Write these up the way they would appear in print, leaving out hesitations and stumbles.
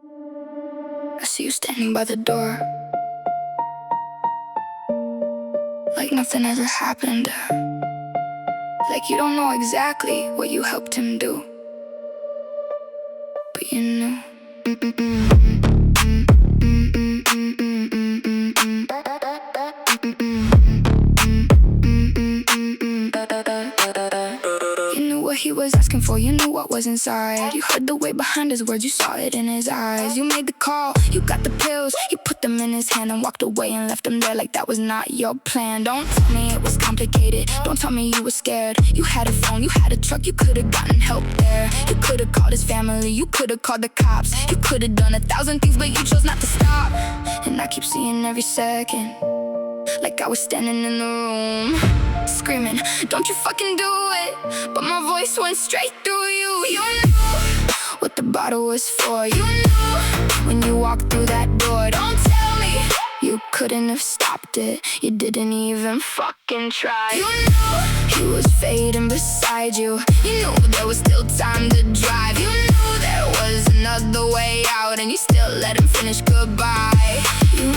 I see you standing by the door, like nothing ever happened. Like you don't know exactly what you helped him do, but you knew. You knew what he was asking for, you knew what was inside. You heard the weight behind his words, you saw it in his eyes. You made the call, you got the pills, you put them in his hand and walked away and left him there like that was not your plan. Don't tell me it was complicated, don't tell me you were scared. You had a phone, you had a truck, you could've gotten help there. You could've called his family, you could've called the cops. You could've done 1,000 things, but you chose not to stop. And I keep seeing every second, like I was standing in the room, screaming, don't you fucking do it. But my voice went straight through you. You knew what the bottle was for. You knew when you walked through that door. Don't tell me you couldn't have stopped it, you didn't even fucking try. You knew he was fading beside you, you knew there was still time to drive. You knew there was another way out, and you still let him finish goodbye. You knew.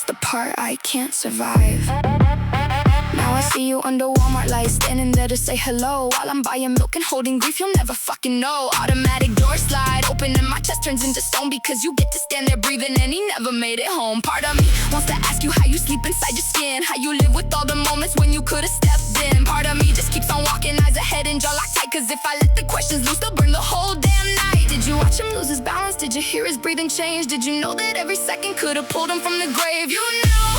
The part I can't survive. Now I see you under Walmart lights, standing there to say hello, while I'm buying milk and holding grief you'll never fucking know. Automatic door slide open and my chest turns into stone, because you get to stand there breathing and he never made it home. Part of me wants to ask you how you sleep inside your skin, how you live with all the moments when you could've stepped in. Part of me just keeps on walking, eyes ahead and jaw locked tight, cause if I let the questions loose they'll burn the whole damn night. Did you watch him lose his balance? Did you hear his breathing change? Did you know that every second could've pulled him from the grave? You knew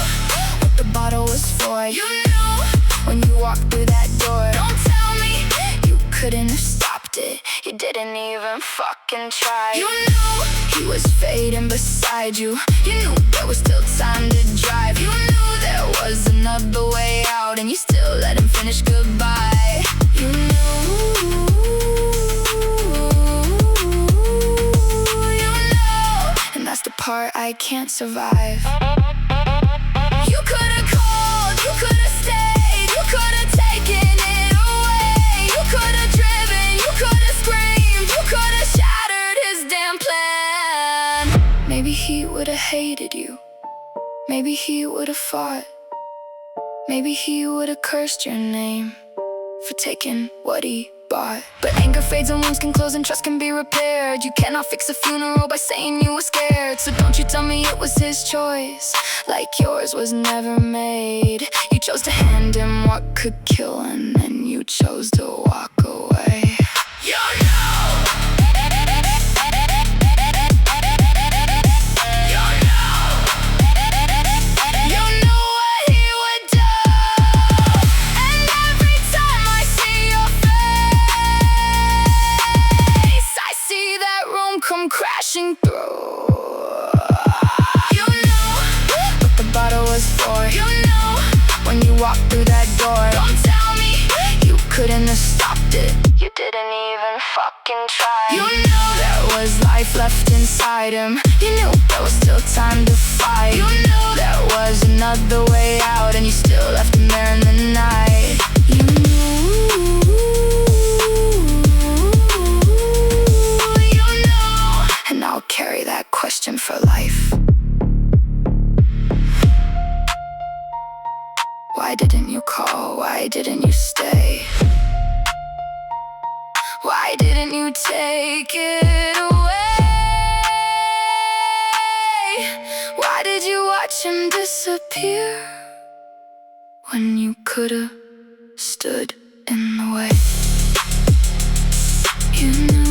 what the bottle was for. You knew when you walked through that door. Don't tell me you couldn't have stopped it, you didn't even fucking try. You knew he was fading beside you, you knew there was still time to drive. You knew there was another way out, and you still let him finish goodbye. You knew. That's the part I can't survive. You could've called, you could've stayed, you could've taken it away. You could've driven, you could've screamed, you could've shattered his damn plan. Maybe he would've hated you, maybe he would've fought, maybe he would've cursed your name for taking what he bought. But anger fades and wounds can close and trust can be repaired. You cannot fix a funeral by saying you were scared. So don't you tell me it was his choice, like yours was never made. You chose to hand him what could kill, and then you chose to walk away. You know. Come crashing through. You know what the bottle was for. You know when you walked through that door. Don't tell me you couldn't have stopped it, you didn't even fucking try. You knew there was life left inside him, you knew there was still time to fight. You knew there was another way out, and you still left him there in the night. You knew. I'll carry that question for life. Why didn't you call? Why didn't you stay? Why didn't you take it away? Why did you watch him disappear when you could've stood in the way? You knew.